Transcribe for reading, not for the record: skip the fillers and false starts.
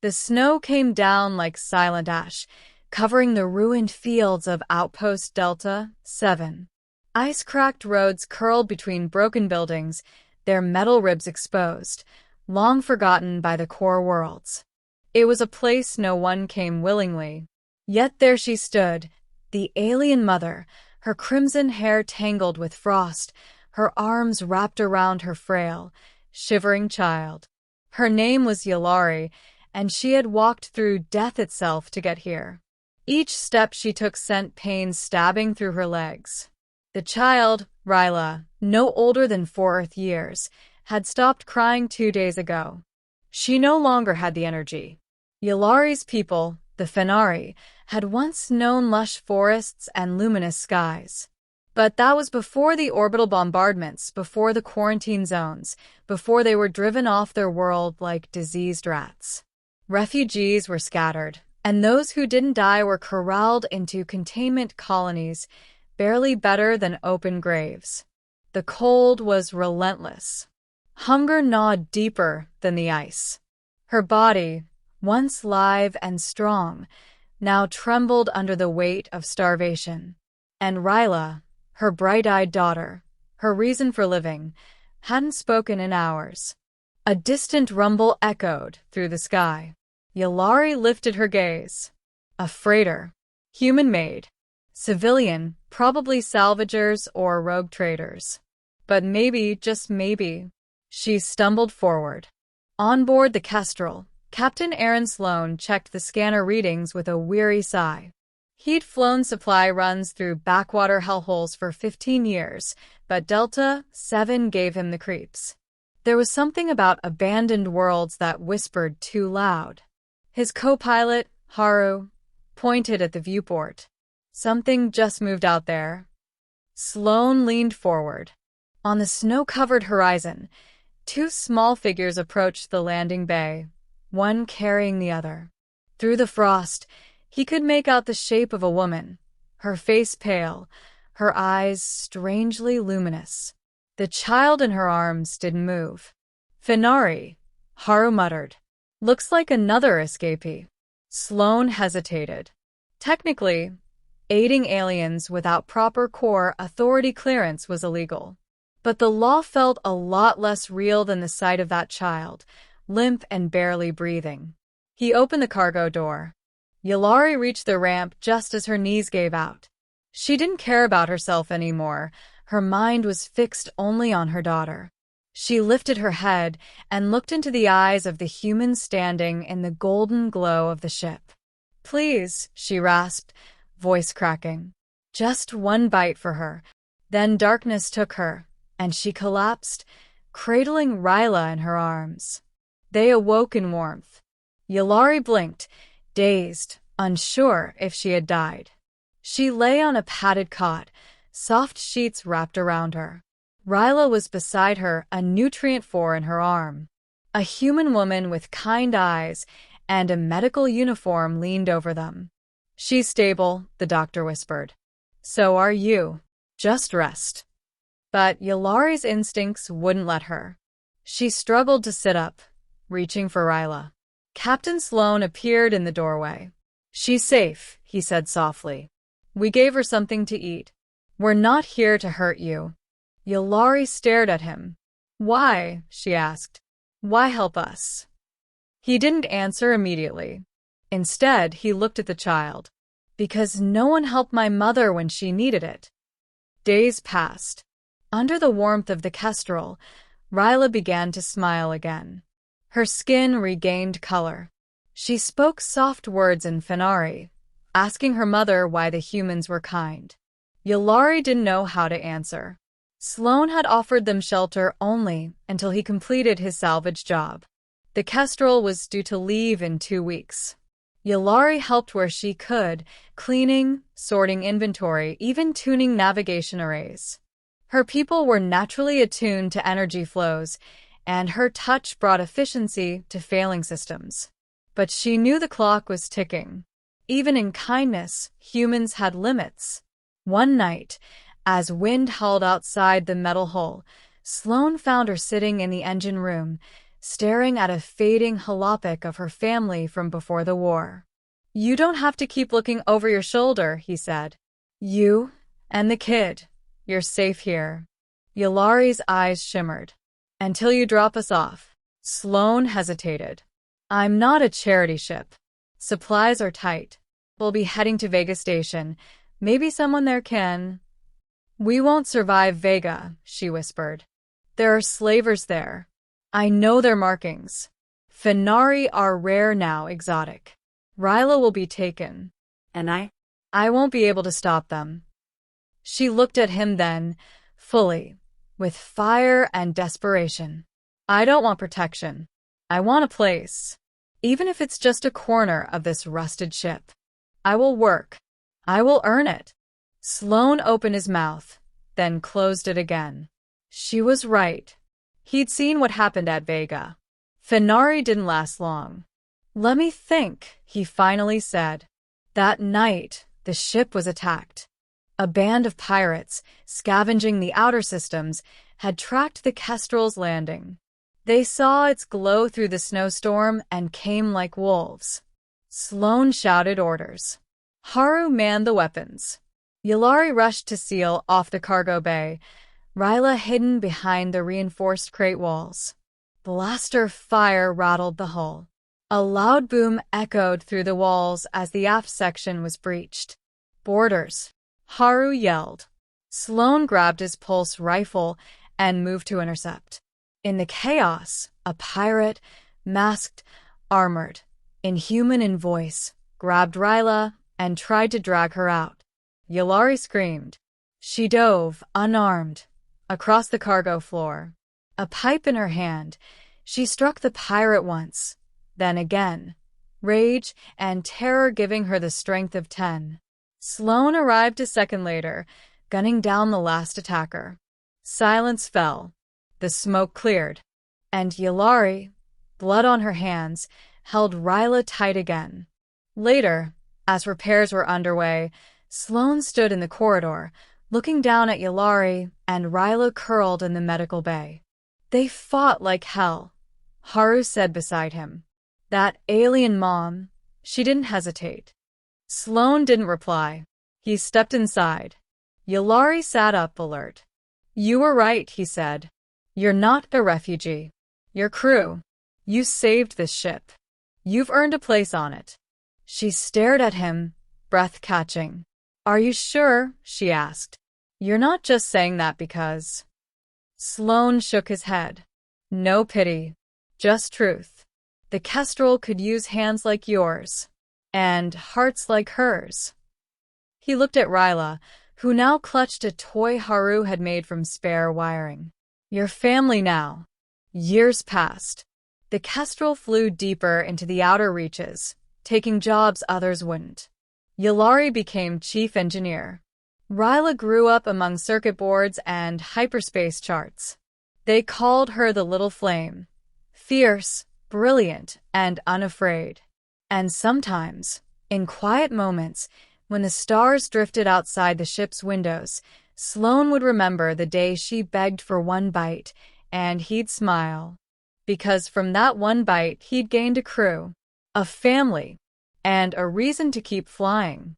The snow came down like silent ash, covering the ruined fields of Outpost Delta 7. Ice-cracked roads curled between broken buildings, their metal ribs exposed, long forgotten by the core worlds. It was a place no one came willingly. Yet there she stood, the alien mother, her crimson hair tangled with frost, her arms wrapped around her frail, shivering child. Her name was Yelari, and she had walked through death itself to get here. Each step she took sent pain stabbing through her legs. The child, Ryla, no older than 4 years, had stopped crying 2 days ago. She no longer had the energy. Yelari's people, the Fenari, had once known lush forests and luminous skies. But that was before the orbital bombardments, before the quarantine zones, before they were driven off their world like diseased rats. Refugees were scattered, and those who didn't die were corralled into containment colonies, barely better than open graves. The cold was relentless. Hunger gnawed deeper than the ice. Her body, once live and strong, now trembled under the weight of starvation. And Ryla, her bright-eyed daughter, her reason for living, hadn't spoken in hours. A distant rumble echoed through the sky. Yelari lifted her gaze. A freighter, human-made, civilian, probably salvagers or rogue traders. But maybe, just maybe, she stumbled forward. On board the Kestrel, Captain Aaron Sloan checked the scanner readings with a weary sigh. He'd flown supply runs through backwater hellholes for 15 years, but Delta 7 gave him the creeps. There was something about abandoned worlds that whispered too loud. His co-pilot, Haru, pointed at the viewport. Something just moved out there. Sloan leaned forward. On the snow-covered horizon, 2 small figures approached the landing bay, one carrying the other. Through the frost, he could make out the shape of a woman, her face pale, her eyes strangely luminous. The child in her arms didn't move. Fenari, Haru muttered. Looks like another escapee. Sloan hesitated. Technically, aiding aliens without proper core authority clearance was illegal. But the law felt a lot less real than the sight of that child, limp and barely breathing. He opened the cargo door. Yelari reached the ramp just as her knees gave out. She didn't care about herself anymore. Her mind was fixed only on her daughter. She lifted her head and looked into the eyes of the human standing in the golden glow of the ship. "Please," she rasped, voice cracking. Just one bite for her. Then darkness took her, and she collapsed, cradling Ryla in her arms. They awoke in warmth. Yelari blinked, dazed, unsure if she had died. She lay on a padded cot, soft sheets wrapped around her. Ryla was beside her, a nutrient-4 in her arm. A human woman with kind eyes and a medical uniform leaned over them. "She's stable," the doctor whispered. "So are you. Just rest." But Yelari's instincts wouldn't let her. She struggled to sit up, reaching for Ryla. Captain Sloan appeared in the doorway. "She's safe," he said softly. "We gave her something to eat. We're not here to hurt you." Yelari stared at him. "Why?" she asked. "Why help us?" He didn't answer immediately. Instead, he looked at the child. "Because no one helped my mother when she needed it." Days passed. Under the warmth of the Kestrel, Ryla began to smile again. Her skin regained color. She spoke soft words in Fenari, asking her mother why the humans were kind. Yelari didn't know how to answer. Sloan had offered them shelter only until he completed his salvage job. The Kestrel was due to leave in 2 weeks. Yelari helped where she could, cleaning, sorting inventory, even tuning navigation arrays. Her people were naturally attuned to energy flows, and her touch brought efficiency to failing systems. But she knew the clock was ticking. Even in kindness, humans had limits. One night, as wind howled outside the metal hull, Sloan found her sitting in the engine room, staring at a fading holopic of her family from before the war. "You don't have to keep looking over your shoulder," he said. "You and the kid, you're safe here." Yelari's eyes shimmered. "Until you drop us off." Sloane hesitated. "I'm not a charity ship. Supplies are tight. We'll be heading to Vega Station. Maybe someone there can—" "We won't survive Vega," she whispered. "There are slavers there. I know their markings. Fenari are rare now, exotic. Ryla will be taken. And I won't be able to stop them." She looked at him then, fully, with fire and desperation. "I don't want protection. I want a place. Even if it's just a corner of this rusted ship. I will work. I will earn it." Sloane opened his mouth, then closed it again. She was right. He'd seen what happened at Vega. Fenari didn't last long. "Let me think," he finally said. "That night, the ship was attacked. A band of pirates, scavenging the outer systems, had tracked the Kestrel's landing. They saw its glow through the snowstorm and came like wolves." Sloane shouted orders. Haru manned the weapons. Yelari rushed to seal off the cargo bay, Ryla hidden behind the reinforced crate walls. Blaster fire rattled the hull. A loud boom echoed through the walls as the aft section was breached. "Boarders!" Haru yelled. Sloane grabbed his pulse rifle and moved to intercept. In the chaos, a pirate, masked, armored, inhuman in voice, grabbed Ryla and tried to drag her out. Yelari screamed. She dove, unarmed, across the cargo floor. A pipe in her hand, she struck the pirate once, then again, rage and terror giving her the strength of 10. Sloane arrived a second later, gunning down the last attacker. Silence fell. The smoke cleared. And Yelari, blood on her hands, held Ryla tight again. Later, as repairs were underway, Sloane stood in the corridor, looking down at Yelari and Ryla curled in the medical bay. "They fought like hell," Haru said beside him. "That alien mom," she didn't hesitate. Sloane didn't reply. He stepped inside. Yelari sat up, alert. "You were right," he said. "You're not a refugee. You're crew. You saved this ship. You've earned a place on it." She stared at him, breath catching. "Are you sure?" she asked. "You're not just saying that because—" Sloane shook his head. "No pity. Just truth. The Kestrel could use hands like yours. And hearts like hers." He looked at Ryla, who now clutched a toy Haru had made from spare wiring. "Your family now." Years passed. The Kestrel flew deeper into the outer reaches, taking jobs others wouldn't. Yelari became chief engineer. Ryla grew up among circuit boards and hyperspace charts. They called her the Little Flame. Fierce, brilliant, and unafraid. And sometimes, in quiet moments, when the stars drifted outside the ship's windows, Sloane would remember the day she begged for one bite, and he'd smile. Because from that one bite he'd gained a crew, a family, and a reason to keep flying.